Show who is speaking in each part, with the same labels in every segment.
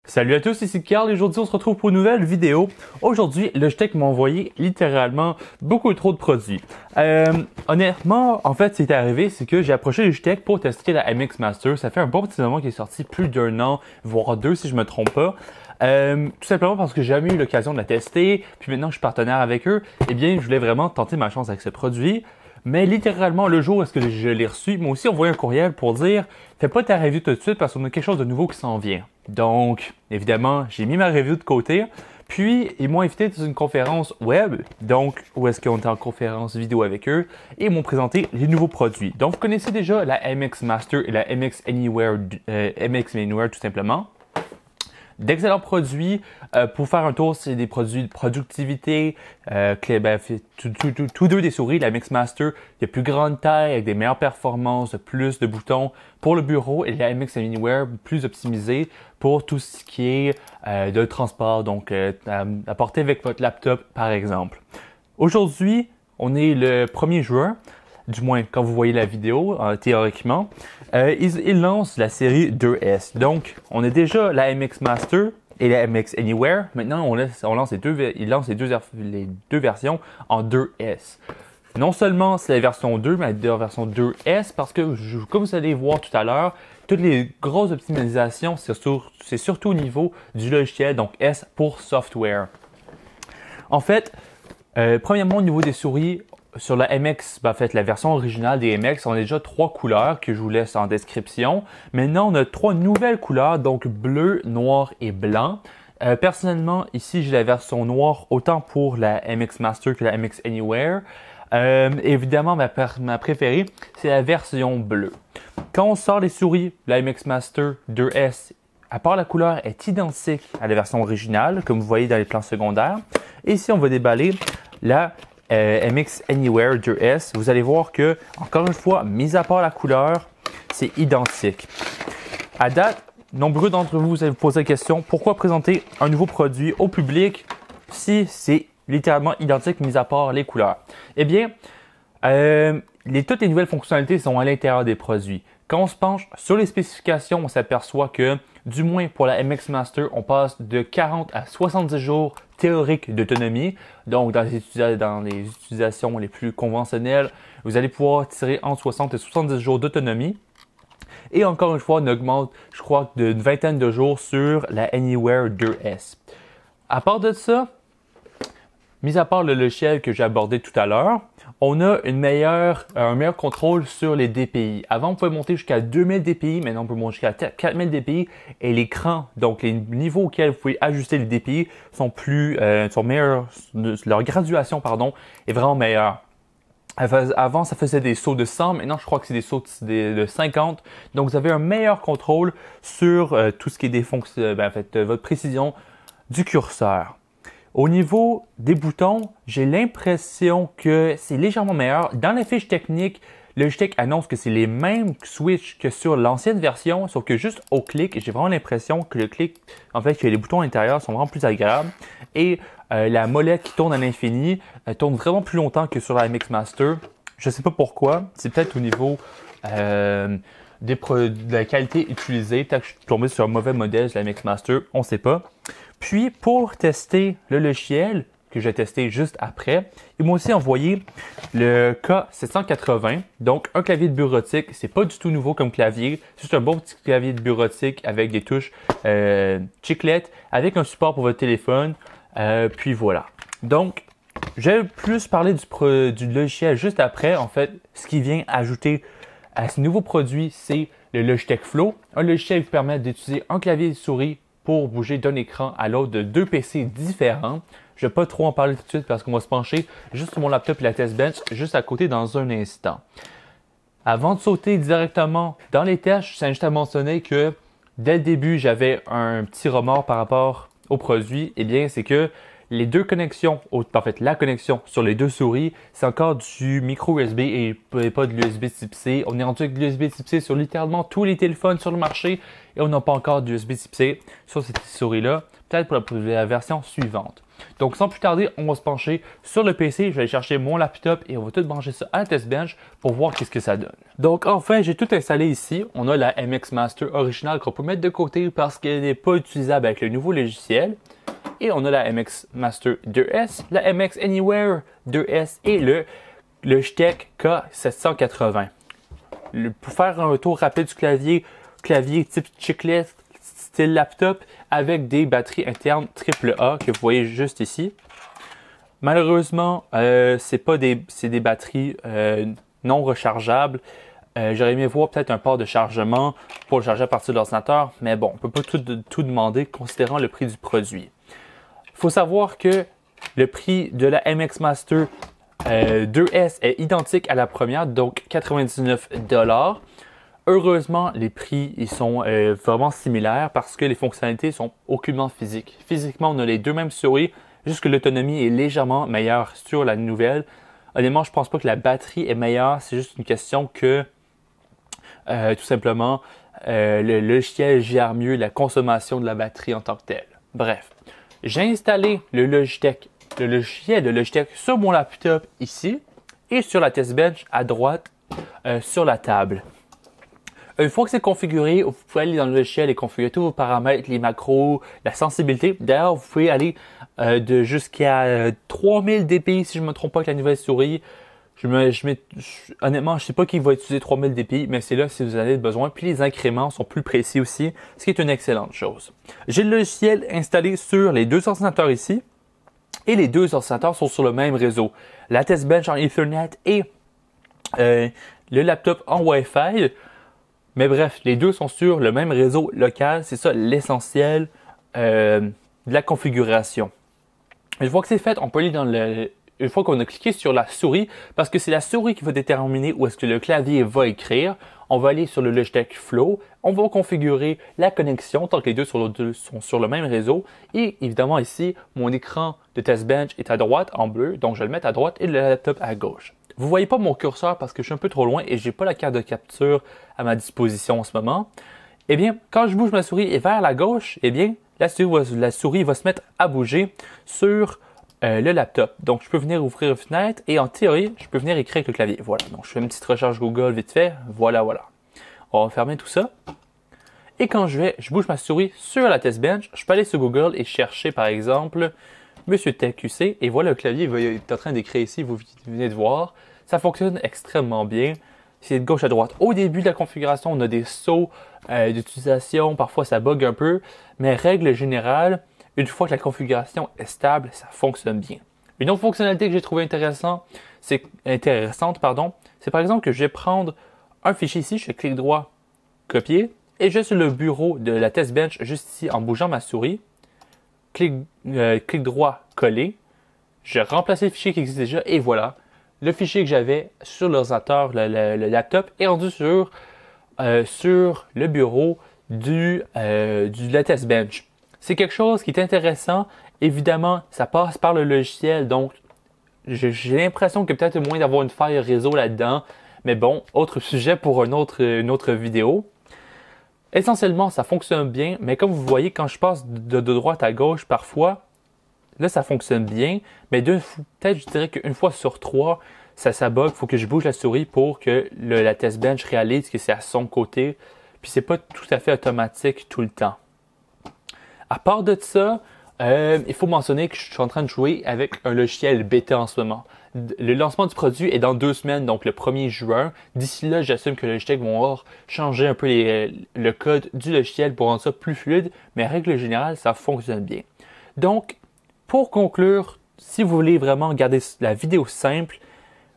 Speaker 1: Salut à tous, ici Carl et aujourd'hui on se retrouve pour une nouvelle vidéo. Aujourd'hui, Logitech m'a envoyé littéralement beaucoup trop de produits. Honnêtement, en fait, ce qui est arrivé, c'est que j'ai approché Logitech pour tester la MX Master. Ça fait un bon petit moment qu'il est sorti, plus d'un an, voire deux si je me trompe pas. Tout simplement parce que j'ai jamais eu l'occasion de la tester, puis maintenant que je suis partenaire avec eux, eh bien, je voulais vraiment tenter ma chance avec ce produit. Mais littéralement, le jour où est-ce que je l'ai reçu, moi aussi, on voit un courriel pour dire « Fais pas ta review tout de suite parce qu'on a quelque chose de nouveau qui s'en vient. » Donc, évidemment, j'ai mis ma review de côté. Puis, ils m'ont invité dans une conférence web, donc où est-ce qu'on était en conférence vidéo avec eux, et ils m'ont présenté les nouveaux produits. Donc, vous connaissez déjà la MX Master et la MX Anywhere tout simplement. D'excellents produits. Pour faire un tour, c'est des produits de productivité. Tous deux des souris, la MX Master, il y a plus grande taille, avec des meilleures performances, plus de boutons pour le bureau, et la MX Anywhere, plus optimisée pour tout ce qui est de transport, donc à porter avec votre laptop par exemple. Aujourd'hui, on est le 1er juin. Du moins quand vous voyez la vidéo, théoriquement, ils lancent la série 2S. Donc, on a déjà la MX Master et la MX Anywhere. Maintenant, ils lancent les deux versions en 2S. Non seulement c'est la version 2, mais la version 2S, parce que, comme vous allez voir tout à l'heure, toutes les grosses optimisations, c'est surtout au niveau du logiciel, donc S pour software. En fait, premièrement, au niveau des souris, sur la MX, en fait, la version originale des MX, on a déjà 3 couleurs que je vous laisse en description. Maintenant, on a 3 nouvelles couleurs, donc bleu, noir et blanc. Personnellement, ici, j'ai la version noire autant pour la MX Master que la MX Anywhere. Évidemment, ma préférée, c'est la version bleue. Quand on sort les souris, la MX Master 2S, à part la couleur, est identique à la version originale, comme vous voyez dans les plans secondaires. Et ici, on va déballer la MX Anywhere 2S, vous allez voir que, encore une fois, mis à part la couleur, c'est identique. À date, nombreux d'entre vous allez vous poser la question, pourquoi présenter un nouveau produit au public si c'est littéralement identique, mis à part les couleurs? Eh bien, toutes les nouvelles fonctionnalités sont à l'intérieur des produits. Quand on se penche sur les spécifications, on s'aperçoit que, du moins pour la MX Master, on passe de 40 à 70 jours théoriques d'autonomie. Donc, dans les utilisations les plus conventionnelles, vous allez pouvoir tirer entre 60 et 70 jours d'autonomie. Et encore une fois, on augmente, je crois, d'une vingtaine de jours sur la Anywhere 2S. À part de ça, mis à part le logiciel que j'ai abordé tout à l'heure, on a un meilleur contrôle sur les DPI. Avant, on pouvait monter jusqu'à 2000 DPI, maintenant on peut monter jusqu'à 4000 DPI et l'écran, donc les niveaux auxquels vous pouvez ajuster les DPI sont meilleurs, leur graduation, est vraiment meilleure. Avant, ça faisait des sauts de 100, maintenant je crois que c'est des sauts de 50. Donc, vous avez un meilleur contrôle sur tout ce qui est votre précision du curseur. Au niveau des boutons, j'ai l'impression que c'est légèrement meilleur. Dans les fiches techniques, Logitech annonce que c'est les mêmes switches que sur l'ancienne version, sauf que juste au clic, j'ai vraiment l'impression que que les boutons intérieurs sont vraiment plus agréables. Et la molette qui tourne à l'infini tourne vraiment plus longtemps que sur la MX Master. Je ne sais pas pourquoi. C'est peut-être au niveau de la qualité utilisée. Peut-être que je suis tombé sur un mauvais modèle de la MX Master. On ne sait pas. Puis, pour tester le logiciel, que j'ai testé juste après, ils m'ont aussi envoyé le K780, donc un clavier de bureautique. C'est pas du tout nouveau comme clavier, c'est juste un bon petit clavier de bureautique avec des touches chiclette, avec un support pour votre téléphone, puis voilà. Donc, j'ai plus parlé du logiciel juste après. En fait, ce qui vient ajouter à ce nouveau produit, c'est le Logitech Flow. Un logiciel qui vous permet d'utiliser un clavier et souris pour bouger d'un écran à l'autre de 2 PC différents. Je ne vais pas trop en parler tout de suite parce qu'on va se pencher juste sur mon laptop et la test bench juste à côté dans un instant. Avant de sauter directement dans les tests, je tiens juste à mentionner que dès le début, j'avais un petit remords par rapport au produit. Eh bien, c'est que Les deux connexions, en fait la connexion sur les deux souris, c'est encore du micro USB et pas de l'USB type C. On est rendu avec de l'USB type C sur littéralement tous les téléphones sur le marché et on n'a pas encore d'USB type C sur cette souris-là, peut-être pour la version suivante. Donc sans plus tarder, on va se pencher sur le PC, je vais aller chercher mon laptop et on va tout brancher ça à la test bench pour voir qu'est-ce que ça donne. Donc enfin, j'ai tout installé ici. On a la MX Master originale qu'on peut mettre de côté parce qu'elle n'est pas utilisable avec le nouveau logiciel. Et on a la MX Master 2S, la MX Anywhere 2S et le Logitech K780. Pour faire un tour rapide du clavier type chiclette, style laptop, avec des batteries internes AAA que vous voyez juste ici. Malheureusement, c'est des batteries non rechargeables. J'aurais aimé voir peut-être un port de chargement pour le charger à partir de l'ordinateur, mais bon, on ne peut pas tout demander considérant le prix du produit. Il faut savoir que le prix de la MX Master 2S est identique à la première, donc 99 $. Heureusement, les prix ils sont vraiment similaires parce que les fonctionnalités sont aucunement physiques. Physiquement, on a les deux mêmes souris, juste que l'autonomie est légèrement meilleure sur la nouvelle. Honnêtement, je pense pas que la batterie est meilleure, c'est juste une question que tout simplement le logiciel gère mieux la consommation de la batterie en tant que telle. Bref, j'ai installé le logiciel de Logitech sur mon laptop ici et sur la test bench à droite sur la table. Une fois que c'est configuré, vous pouvez aller dans le logiciel et configurer tous vos paramètres, les macros, la sensibilité. D'ailleurs, vous pouvez aller de jusqu'à 3000 dpi si je ne me trompe pas avec la nouvelle souris. Honnêtement, je ne sais pas qui va utiliser 3000 dpi, mais c'est là si vous en avez besoin. Puis les incréments sont plus précis aussi, ce qui est une excellente chose. J'ai le logiciel installé sur les deux ordinateurs ici. Et les deux ordinateurs sont sur le même réseau. La test bench en Ethernet et le laptop en Wi-Fi. Mais bref, les deux sont sur le même réseau local. C'est ça l'essentiel de la configuration. Une fois que c'est fait, on peut aller une fois qu'on a cliqué sur la souris, parce que c'est la souris qui va déterminer où est-ce que le clavier va écrire. On va aller sur le Logitech Flow. On va configurer la connexion tant que les deux sont sur le même réseau. Et évidemment ici, mon écran de test bench est à droite en bleu. Donc je vais le mettre à droite et le laptop à gauche. Vous ne voyez pas mon curseur parce que je suis un peu trop loin et je n'ai pas la carte de capture à ma disposition en ce moment. Eh bien, quand je bouge ma souris vers la gauche, eh bien, la souris va se mettre à bouger sur le laptop. Donc, je peux venir ouvrir une fenêtre et en théorie, je peux venir écrire avec le clavier. Voilà, donc je fais une petite recherche Google vite fait. Voilà. On va fermer tout ça. Et quand je bouge ma souris sur la test bench, je peux aller sur Google et chercher par exemple Monsieur TechQC et voilà le clavier il est en train d'écrire ici, vous venez de voir. Ça fonctionne extrêmement bien. C'est de gauche à droite. Au début de la configuration, on a des sauts d'utilisation, parfois ça bug un peu, mais règle générale, une fois que la configuration est stable, ça fonctionne bien. Une autre fonctionnalité que j'ai trouvée intéressante, c'est par exemple que je vais prendre un fichier ici, je fais clic droit, copier, et je vais sur le bureau de la test bench juste ici en bougeant ma souris, clic droit, coller, je remplace le fichier qui existe déjà et voilà, le fichier que j'avais sur l'ordinateur, le laptop, est rendu sur le bureau de la test bench. C'est quelque chose qui est intéressant. Évidemment, ça passe par le logiciel, donc j'ai l'impression qu'il y a peut-être moyen d'avoir une faille réseau là-dedans. Mais bon, autre sujet pour une autre vidéo. Essentiellement, ça fonctionne bien, mais comme vous voyez, quand je passe de droite à gauche, parfois, là, ça fonctionne bien, mais peut-être je dirais qu'une fois sur trois, ça bug. Il faut que je bouge la souris pour que la test bench réalise que c'est à son côté. Puis c'est pas tout à fait automatique tout le temps. À part de ça, il faut mentionner que je suis en train de jouer avec un logiciel bêta en ce moment. Le lancement du produit est dans 2 semaines, donc le 1er juin. D'ici là, j'assume que le Logitech vont changer un peu le code du logiciel pour rendre ça plus fluide, mais en règle générale, ça fonctionne bien. Donc, pour conclure, si vous voulez vraiment garder la vidéo simple,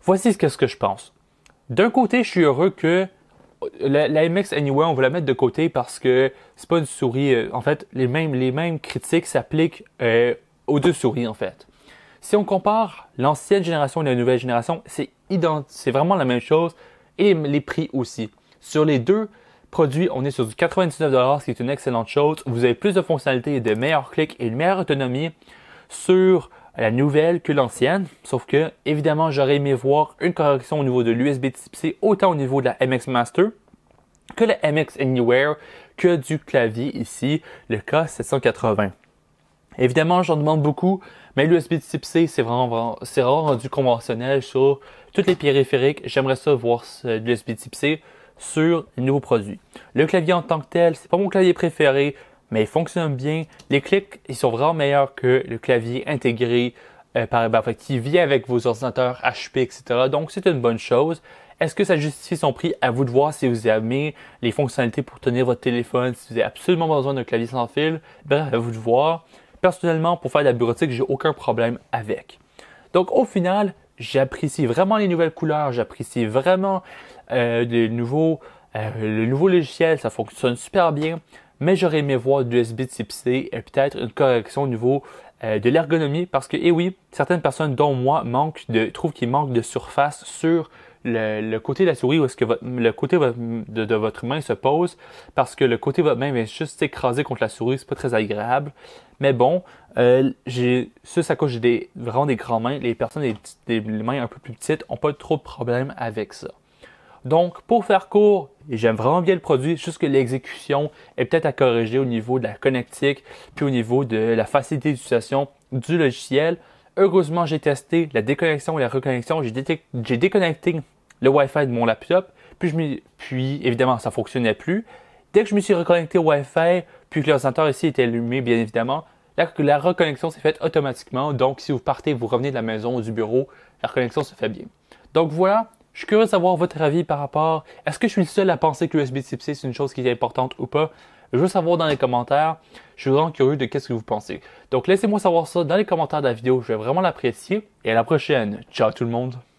Speaker 1: voici ce que je pense. D'un côté, je suis heureux que la MX Anywhere, on va la mettre de côté parce que c'est pas une souris. En fait, les mêmes critiques s'appliquent aux deux souris en fait. Si on compare l'ancienne génération et la nouvelle génération, c'est vraiment la même chose et les prix aussi. Sur les deux produits, on est sur du 99 $, ce qui est une excellente chose. Vous avez plus de fonctionnalités, de meilleurs clics et une meilleure autonomie. sur la nouvelle que l'ancienne, sauf que, évidemment, j'aurais aimé voir une correction au niveau de l'USB Type-C, autant au niveau de la MX Master que la MX Anywhere, que du clavier ici, le K780. Évidemment, j'en demande beaucoup, mais l'USB Type-C, c'est vraiment rendu conventionnel sur tous les périphériques. J'aimerais ça voir l'USB Type-C sur les nouveaux produits. Le clavier en tant que tel, c'est pas mon clavier préféré, mais il fonctionne bien. Les clics, ils sont vraiment meilleurs que le clavier intégré qui vient avec vos ordinateurs HP, etc. Donc, c'est une bonne chose. Est-ce que ça justifie son prix? À vous de voir si vous aimez les fonctionnalités pour tenir votre téléphone, si vous avez absolument besoin d'un clavier sans fil. Bref, à vous de voir. Personnellement, pour faire de la bureautique, j'ai aucun problème avec. Donc, au final, j'apprécie vraiment les nouvelles couleurs, j'apprécie vraiment le nouveau logiciel, ça fonctionne super bien, mais j'aurais aimé voir du USB Type-C et peut-être une correction au niveau de l'ergonomie parce que, eh oui, certaines personnes, dont moi, trouvent qu'il manque de surface sur le côté de la souris où est-ce que le côté de votre main se pose parce que le côté de votre main vient juste s'écraser contre la souris, c'est pas très agréable. Mais bon, à cause j'ai vraiment des grandes mains, les personnes des mains un peu plus petites n'ont pas trop de problème avec ça. Donc, pour faire court, j'aime vraiment bien le produit, juste que l'exécution est peut-être à corriger au niveau de la connectique, puis au niveau de la facilité d'utilisation du logiciel. Heureusement, j'ai testé la déconnexion et la reconnexion. J'ai déconnecté le Wi-Fi de mon laptop, puis évidemment, ça ne fonctionnait plus. Dès que je me suis reconnecté au Wi-Fi, puis que l'ordinateur ici était allumé, bien évidemment, la reconnexion s'est faite automatiquement. Donc, si vous partez, vous revenez de la maison ou du bureau, la reconnexion se fait bien. Donc voilà, je suis curieux de savoir votre avis par rapport. Est-ce que je suis le seul à penser que l'USB Type-C c'est une chose qui est importante ou pas? Je veux savoir dans les commentaires. Je suis vraiment curieux de qu'est-ce que vous pensez. Donc laissez-moi savoir ça dans les commentaires de la vidéo. Je vais vraiment l'apprécier. Et à la prochaine. Ciao tout le monde.